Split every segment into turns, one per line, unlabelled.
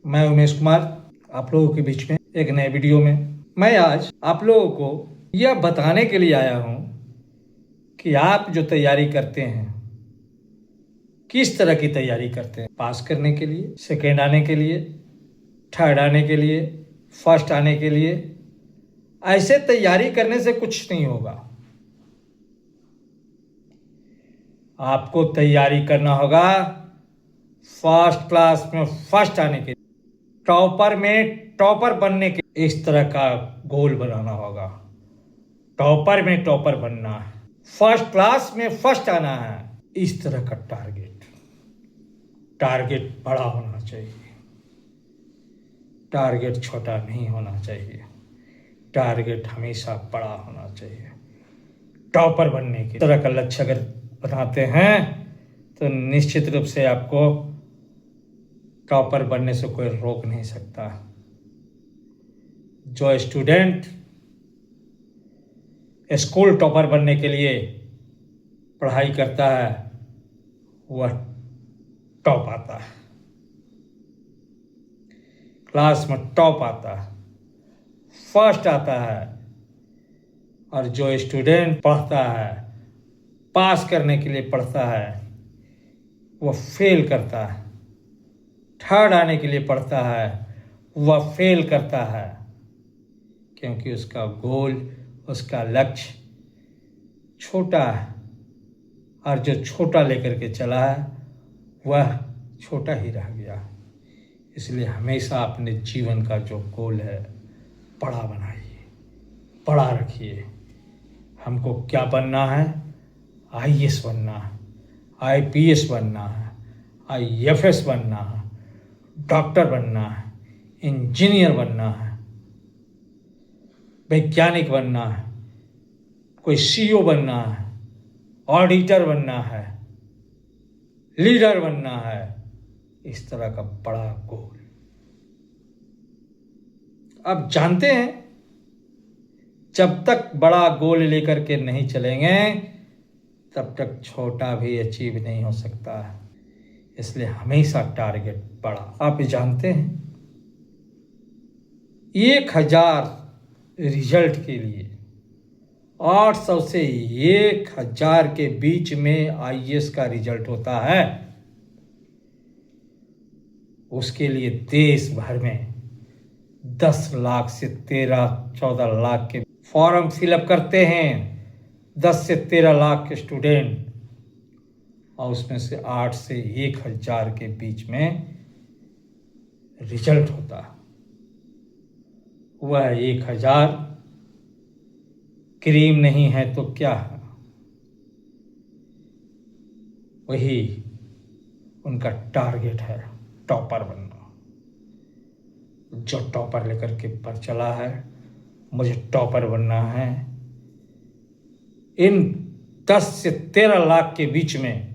मैं उमेश कुमार आप लोगों के बीच में एक नए वीडियो में मैं आज आप लोगों को यह बताने के लिए आया हूं कि आप जो तैयारी करते हैं किस तरह की तैयारी करते हैं। पास करने के लिए, सेकेंड आने के लिए, थर्ड आने के लिए, फर्स्ट आने के लिए। ऐसे तैयारी करने से कुछ नहीं होगा। आपको तैयारी करना होगा फर्स्ट क्लास में फर्स्ट आने के लिए, टॉपर में टॉपर बनने के, इस तरह का गोल बनाना होगा। टॉपर में टॉपर बनना है, फर्स्ट क्लास में फर्स्ट आना है, इस तरह का टारगेट बड़ा होना चाहिए। टारगेट छोटा नहीं होना चाहिए। टारगेट हमेशा बड़ा होना चाहिए। टॉपर बनने के तरह का लक्ष्य अगर बनाते हैं तो निश्चित रूप से आपको टॉपर बनने से कोई रोक नहीं सकता। जो स्टूडेंट स्कूल टॉपर बनने के लिए पढ़ाई करता है वह टॉप आता है, क्लास में टॉप आता है, फर्स्ट आता है। और जो स्टूडेंट पढ़ता है, पास करने के लिए पढ़ता है, वह फेल करता है। थर्ड आने के लिए पढ़ता है, वह फेल करता है, क्योंकि उसका गोल, उसका लक्ष्य छोटा है। और जो छोटा लेकर के चला है वह छोटा ही रह गया। इसलिए हमेशा अपने जीवन का जो गोल है बड़ा बनाइए, बड़ा रखिए। हमको क्या बनना है? आईएएस बनना है, आईपीएस बनना है, आईएफएस बनना है, डॉक्टर बनना है, इंजीनियर बनना है, वैज्ञानिक बनना है, कोई सीईओ बनना है, ऑडिटर बनना है, लीडर बनना है। इस तरह का बड़ा गोल। अब जानते हैं जब तक बड़ा गोल लेकर के नहीं चलेंगे तब तक छोटा भी अचीव नहीं हो सकता है। इसलिए हमेशा टारगेट बड़ा। आप जानते हैं 1000 रिजल्ट के लिए 800 से 1000 के बीच में आईएएस का रिजल्ट होता है। उसके लिए देश भर में 10 लाख से 13-14 लाख के फॉर्म फिलअप करते हैं। 10 से 13 लाख के स्टूडेंट, और उसमें से 8 से 1000 के बीच में रिजल्ट होता है। वह 1000 क्रीम नहीं है तो क्या है? वही उनका टारगेट है, टॉपर बनना। जो टॉपर लेकर के पर चला है, मुझे टॉपर बनना है, इन 10 से 13 लाख के बीच में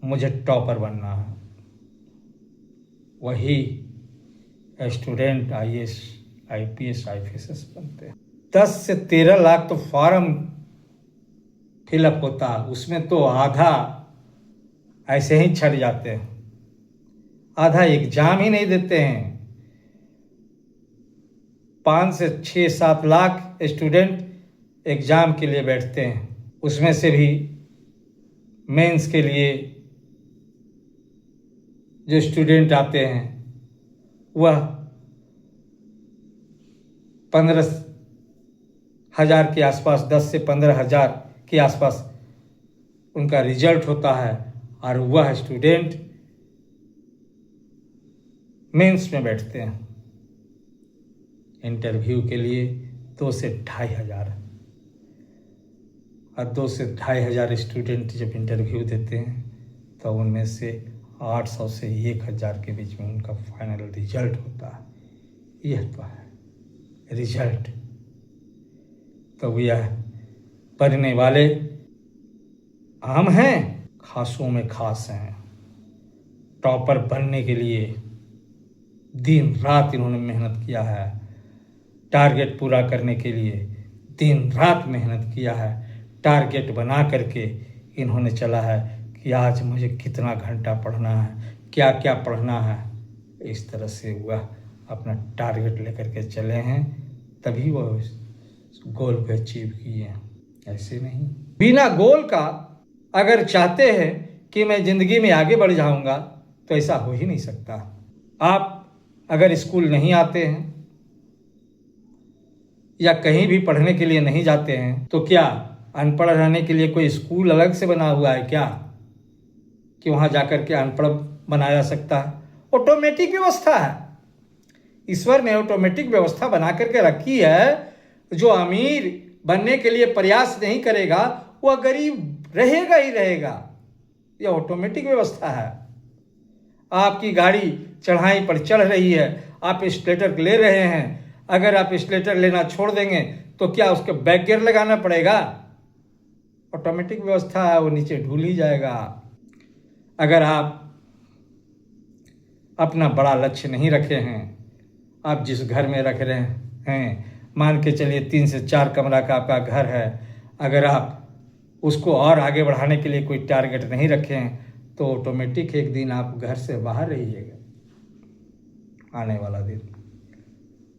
मुझे टॉपर बनना है, वही स्टूडेंट आईएएस, आईपीएस, आईएफएस बनते हैं। 10 से 13 लाख तो फॉर्म फिलअप होता, उसमें तो आधा ऐसे ही छट जाते हैं, आधा एग्जाम ही नहीं देते हैं। 5 से 6-7 लाख स्टूडेंट एग्जाम के लिए बैठते हैं। उसमें से भी मेंस के लिए जो स्टूडेंट आते हैं वह 15,000 के आसपास, 10 से 15,000 के आसपास उनका रिजल्ट होता है। और वह स्टूडेंट मेंस में बैठते हैं इंटरव्यू के लिए 2 से 2,500। और 2 से 2,500 स्टूडेंट जब इंटरव्यू देते हैं तो उनमें से 800 से 1000 के बीच में उनका फाइनल रिजल्ट होता है। यह तो है रिजल्ट। तो यह पढ़ने वाले आम हैं, खासों में खास हैं। टॉपर बनने के लिए दिन रात इन्होंने मेहनत किया है। टारगेट पूरा करने के लिए दिन रात मेहनत किया है। टारगेट बना करके इन्होंने चला है कि आज मुझे कितना घंटा पढ़ना है, क्या क्या पढ़ना है। इस तरह से वह अपना टारगेट लेकर के चले हैं, तभी वह गोल को अचीव किए हैं, ऐसे नहीं। बिना गोल का अगर चाहते हैं कि मैं ज़िंदगी में आगे बढ़ जाऊंगा तो ऐसा हो ही नहीं सकता। आप अगर स्कूल नहीं आते हैं या कहीं भी पढ़ने के लिए नहीं जाते हैं तो क्या अनपढ़ रहने के लिए कोई स्कूल अलग से बना हुआ है क्या, कि वहाँ जाकर के अनपढ़ बनाया जा सकता है? ऑटोमेटिक व्यवस्था है, ईश्वर ने ऑटोमेटिक व्यवस्था बना करके रखी है। जो अमीर बनने के लिए प्रयास नहीं करेगा वह गरीब रहेगा ही रहेगा, यह ऑटोमेटिक व्यवस्था है। आपकी गाड़ी चढ़ाई पर चढ़ रही है, आप एक्सीलरेटर ले रहे हैं, अगर आप एक्सीलरेटर लेना छोड़ देंगे तो क्या उसके बैक गियर लगाना पड़ेगा? ऑटोमेटिक व्यवस्था है, वो नीचे ढूल ही जाएगा। अगर आप अपना बड़ा लक्ष्य नहीं रखे हैं, आप जिस घर में रख रहे हैं, मान के चलिए 3 से 4 कमरा का आपका घर है, अगर आप उसको और आगे बढ़ाने के लिए कोई टारगेट नहीं रखे हैं तो ऑटोमेटिक एक दिन आप घर से बाहर रहिएगा। आने वाला दिन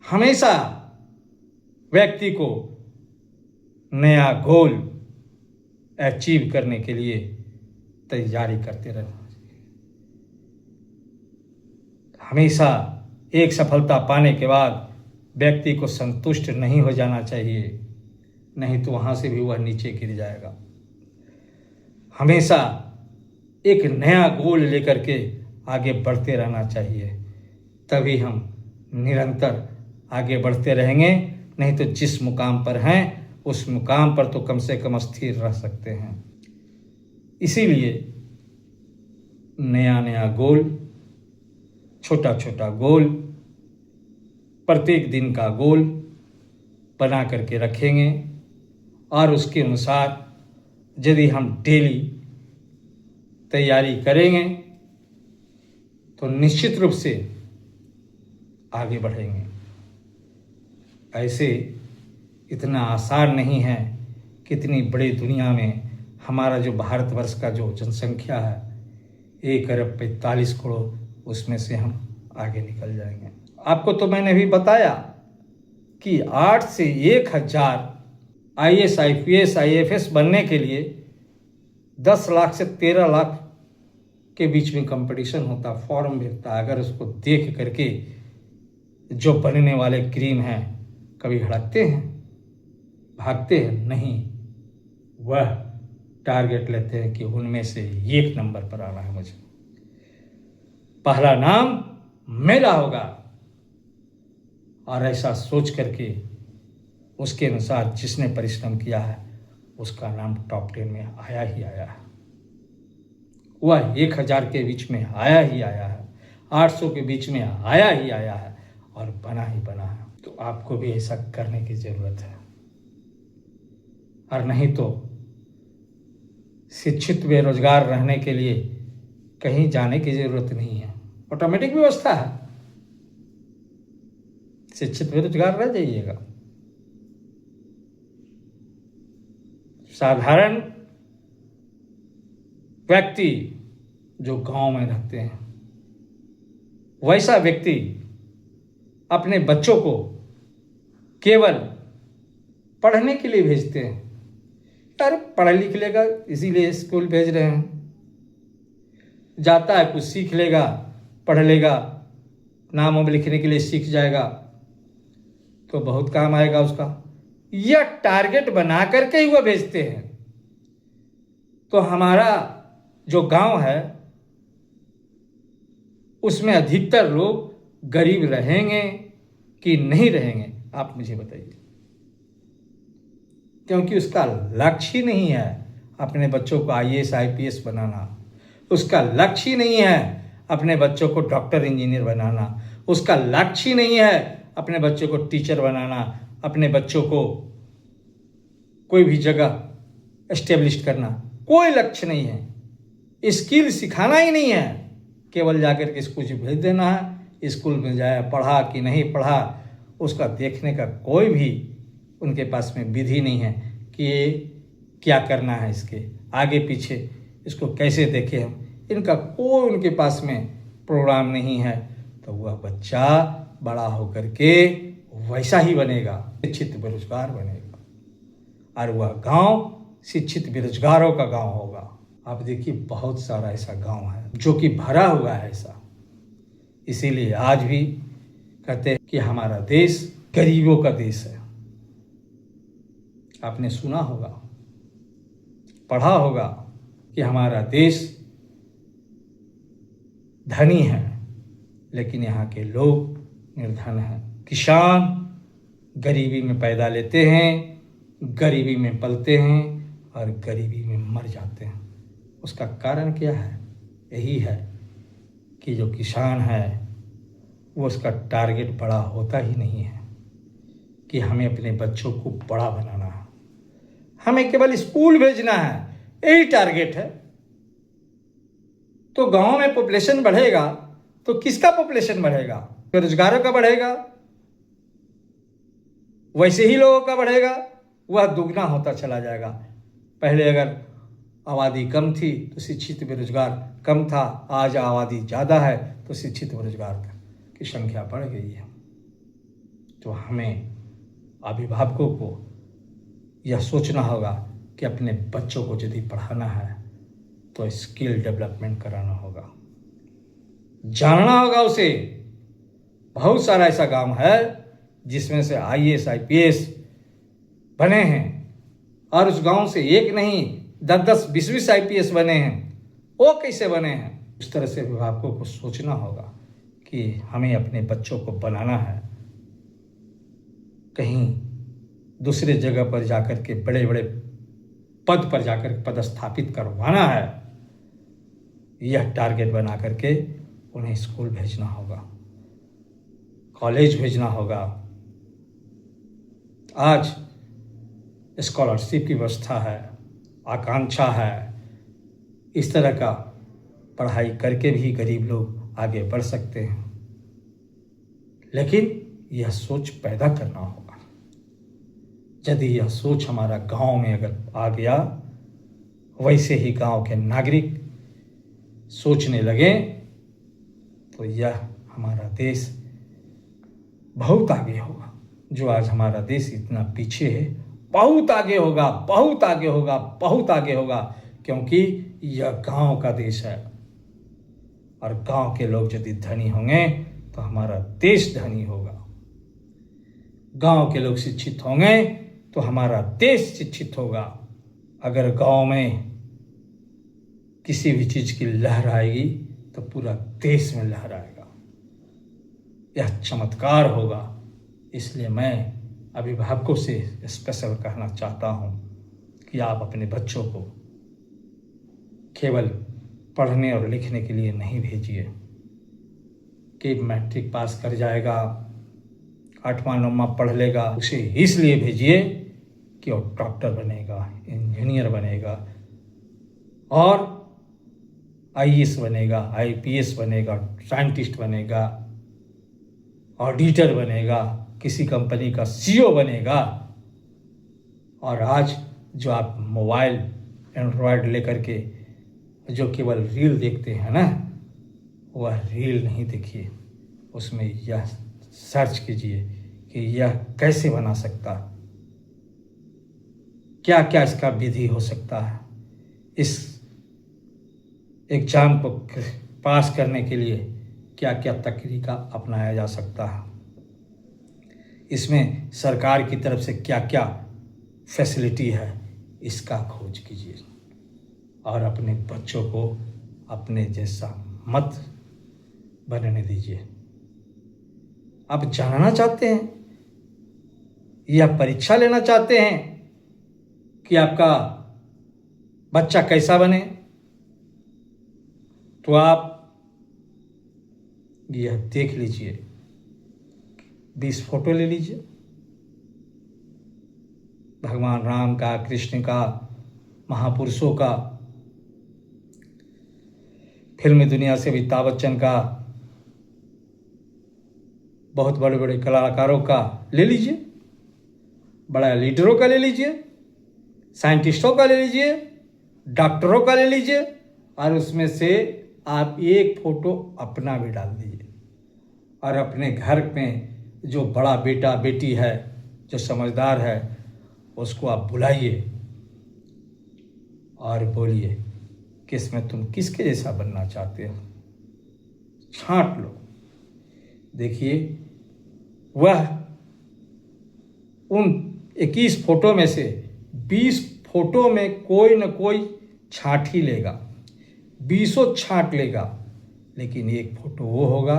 हमेशा व्यक्ति को नया गोल अचीव करने के लिए तैयारी करते रहना चाहिए। हमेशा एक सफलता पाने के बाद व्यक्ति को संतुष्ट नहीं हो जाना चाहिए, नहीं तो वहाँ से भी वह नीचे गिर जाएगा। हमेशा एक नया गोल लेकर के आगे बढ़ते रहना चाहिए, तभी हम निरंतर आगे बढ़ते रहेंगे। नहीं तो जिस मुकाम पर हैं उस मुकाम पर तो कम से कम स्थिर रह सकते हैं। इसीलिए नया नया गोल, छोटा छोटा गोल, प्रत्येक दिन का गोल बना करके रखेंगे और उसके अनुसार यदि हम डेली तैयारी करेंगे तो निश्चित रूप से आगे बढ़ेंगे। ऐसे इतना आसान नहीं है कि इतनी बड़ी दुनिया में हमारा जो भारतवर्ष का जो जनसंख्या है 1 अरब 45 करोड़, उसमें से हम आगे निकल जाएंगे। आपको तो मैंने भी बताया कि 8 से 1000 IAS, IPS, IFS बनने के लिए 10 लाख से 13 लाख के बीच में कंपटीशन होता, फॉर्म भेजता है। अगर उसको देख करके जो बनने वाले क्रीम हैं कभी हड़कते हैं, भागते हैं? नहीं, वह टारगेट लेते हैं कि उनमें से 1 नंबर पर आना है, मुझे पहला नाम मेरा होगा। और ऐसा सोच करके उसके अनुसार जिसने परिश्रम किया है उसका नाम टॉप 10 में आया ही आया है। वह 1000 के बीच में आया ही आया है, 800 के बीच में आया ही आया है और बना ही बना है। तो आपको भी ऐसा करने की ज़रूरत है, और नहीं तो शिक्षित बेरोजगार रहने के लिए कहीं जाने की ज़रूरत नहीं है, ऑटोमेटिक व्यवस्था है। शिक्षित बेरोजगार रह जाइएगा। साधारण व्यक्ति जो गांव में रहते हैं, वैसा व्यक्ति अपने बच्चों को केवल पढ़ने के लिए भेजते हैं। यार पढ़ लिख लेगा इसीलिए स्कूल भेज रहे हैं, जाता है कुछ सीख लेगा, पढ़ लेगा, नाम वाम लिखने के लिए सीख जाएगा तो बहुत काम आएगा उसका। यह टारगेट बना करके ही वह भेजते हैं। तो हमारा जो गांव है उसमें अधिकतर लोग गरीब रहेंगे कि नहीं रहेंगे, आप मुझे बताइए। क्योंकि उसका लक्ष्य ही नहीं है अपने बच्चों को IAS IPS बनाना, उसका लक्ष्य ही नहीं है अपने बच्चों को डॉक्टर इंजीनियर बनाना, उसका लक्ष्य ही नहीं है अपने बच्चों को टीचर बनाना, अपने बच्चों को कोई भी जगह एस्टेब्लिश करना। कोई लक्ष्य नहीं है, स्किल सिखाना ही नहीं है, केवल जाकर के स्कूल भेज देना है। स्कूल में जाया, पढ़ा कि नहीं पढ़ा, उसका देखने का कोई भी उनके पास में विधि नहीं है कि ये क्या करना है, इसके आगे पीछे इसको कैसे देखें हम, इनका कोई उनके पास में प्रोग्राम नहीं है। तो वह बच्चा बड़ा होकर के वैसा ही बनेगा, शिक्षित बेरोजगार बनेगा, और वह गांव शिक्षित बेरोजगारों का गांव होगा। आप देखिए बहुत सारा ऐसा गांव है जो कि भरा हुआ है ऐसा। इसीलिए आज भी कहते हैं कि हमारा देश गरीबों का देश है। आपने सुना होगा, पढ़ा होगा कि हमारा देश धनी है, लेकिन यहाँ के लोग निर्धन हैं। किसान गरीबी में पैदा लेते हैं, गरीबी में पलते हैं और गरीबी में मर जाते हैं। उसका कारण क्या है? यही है कि जो किसान है वो उसका टारगेट बड़ा होता ही नहीं है कि हमें अपने बच्चों को बड़ा बनाना है, हमें केवल स्कूल भेजना है, यही टारगेट है। तो गांव में पॉपुलेशन बढ़ेगा तो किसका पॉपुलेशन बढ़ेगा? बेरोजगारों का बढ़ेगा, वैसे ही लोगों का बढ़ेगा, वह दुगना होता चला जाएगा। पहले अगर आबादी कम थी तो शिक्षित बेरोजगार कम था, आज आबादी ज़्यादा है तो शिक्षित बेरोजगार की संख्या बढ़ गई है। तो हमें अभिभावकों को यह सोचना होगा कि अपने बच्चों को यदि पढ़ाना है तो स्किल डेवलपमेंट कराना होगा, जानना होगा उसे। बहुत सारा ऐसा काम है जिसमें से IAS IPS बने हैं, और उस गांव से एक नहीं 10-10 20-20 IPS बने हैं। वो कैसे बने हैं? इस तरह से अभिभावकों को सोचना होगा कि हमें अपने बच्चों को बनाना है, कहीं दूसरे जगह पर जाकर के बड़े बड़े पद पर जाकर पदस्थापित करवाना है। यह टारगेट बना करके उन्हें स्कूल भेजना होगा, कॉलेज भेजना होगा। आज स्कॉलरशिप की व्यवस्था है, आकांक्षा है, इस तरह का पढ़ाई करके भी गरीब लोग आगे बढ़ सकते हैं। लेकिन यह सोच पैदा करना होगा। यदि यह सोच हमारा गांव में अगर आ गया, वैसे ही गांव के नागरिक सोचने लगे, तो यह हमारा देश बहुत आगे होगा। जो आज हमारा देश इतना पीछे है, बहुत आगे होगा, बहुत आगे होगा, बहुत आगे होगा, क्योंकि यह गांव का देश है। और गांव के लोग यदि धनी होंगे तो हमारा देश धनी होगा। गांव के लोग शिक्षित होंगे तो हमारा देश शिक्षित होगा। अगर गांव में किसी भी चीज की लहर आएगी तो पूरा देश में लहर आएगा। यह चमत्कार होगा। इसलिए मैं अभिभावकों से स्पेशल कहना चाहता हूं कि आप अपने बच्चों को केवल पढ़ने और लिखने के लिए नहीं भेजिए कि मैट्रिक पास कर जाएगा, 8वां 9वां पढ़ लेगा। उसे इसलिए भेजिए कि वो डॉक्टर बनेगा, इंजीनियर बनेगा, और IAS बनेगा, IPS बनेगा, साइंटिस्ट बनेगा, ऑडिटर बनेगा, किसी कंपनी का CEO बनेगा। और आज जो आप मोबाइल एंड्रॉयड लेकर के जो केवल रील देखते हैं ना, वह रील नहीं देखिए, उसमें यह सर्च कीजिए कि यह कैसे बना सकता, क्या क्या इसका विधि हो सकता है, इस एग्जाम को पास करने के लिए क्या क्या तरीका अपनाया जा सकता है, इसमें सरकार की तरफ से क्या क्या फैसिलिटी है, इसका खोज कीजिए और अपने बच्चों को अपने जैसा मत बनने दीजिए। आप जानना चाहते हैं या परीक्षा लेना चाहते हैं कि आपका बच्चा कैसा बने, तो आप यह देख लीजिए, 20 फोटो ले लीजिए भगवान राम का, कृष्ण का, महापुरुषों का, फिल्मी दुनिया से अमिताभ बच्चन का, बहुत बड़े बड़े कलाकारों का ले लीजिए, बड़ा लीडरों का ले लीजिए, साइंटिस्टों का ले लीजिए, डॉक्टरों का ले लीजिए, और उसमें से आप एक फोटो अपना भी डाल दीजिए। और अपने घर में जो बड़ा बेटा बेटी है, जो समझदार है, उसको आप बुलाइए और बोलिए कि इसमें तुम किसके जैसा बनना चाहते हो, छांट लो। देखिए, वह उन 21 फोटो में से 20 फोटो में कोई न कोई छांट ही लेगा, 20 छांट लेगा, लेकिन एक फोटो वो होगा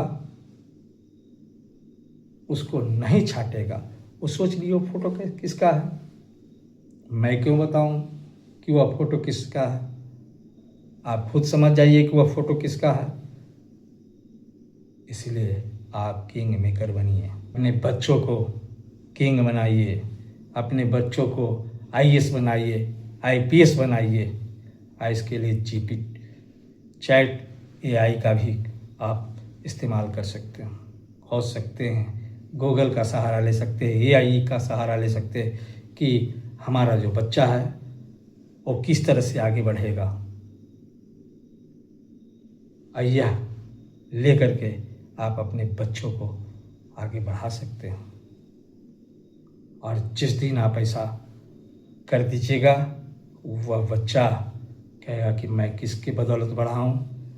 उसको नहीं छांटेगा। वो सोच लियो वो फोटो किसका है, मैं क्यों बताऊं कि वह फोटो किसका है। आप खुद समझ जाइए कि वह फोटो किसका है। इसलिए आप किंग मेकर बनिए, अपने बच्चों को किंग बनाइए, अपने बच्चों को आईएएस बनाइए, आईपीएस बनाइए। इसके लिए जीपी चैट एआई का भी आप इस्तेमाल कर सकते हैं, खोज सकते हैं, गूगल का सहारा ले सकते हैं, एआई का सहारा ले सकते हैं कि हमारा जो बच्चा है वो किस तरह से आगे बढ़ेगा। यह ले करके आप अपने बच्चों को आगे बढ़ा सकते हैं। और जिस दिन आप ऐसा कर दीजिएगा, वह बच्चा कहेगा कि मैं किसकी बदौलत बढ़ा हूँ,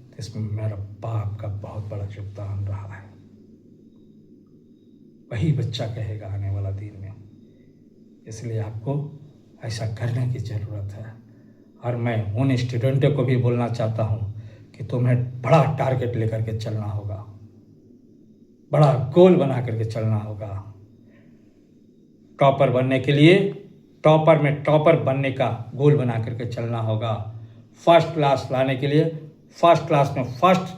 तो इसमें मेरा बाप का बहुत बड़ा योगदान रहा है। वही बच्चा कहेगा आने वाला दिन में। इसलिए आपको ऐसा करने की ज़रूरत है। और मैं उन स्टूडेंटों को भी बोलना चाहता हूँ कि तुम्हें बड़ा टारगेट लेकर के चलना होगा, बड़ा गोल बना करके चलना होगा। टॉपर बनने के लिए टॉपर में टॉपर बनने का गोल बना करके चलना होगा। फर्स्ट क्लास लाने के लिए फर्स्ट क्लास में फर्स्ट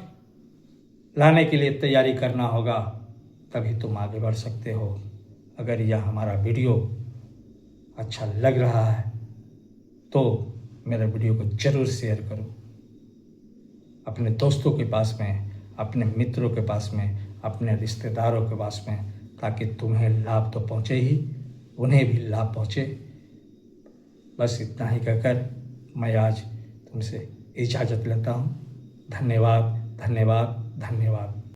लाने के लिए तैयारी करना होगा, तभी तुम आगे बढ़ सकते हो। अगर यह हमारा वीडियो अच्छा लग रहा है तो मेरे वीडियो को ज़रूर शेयर करो अपने दोस्तों के पास में, अपने मित्रों के पास में, अपने रिश्तेदारों के पास में, ताकि तुम्हें लाभ तो पहुँचे ही, उन्हें भी लाभ पहुँचे। बस इतना ही कहकर मैं आज तुमसे इजाज़त लेता हूँ। धन्यवाद, धन्यवाद, धन्यवाद।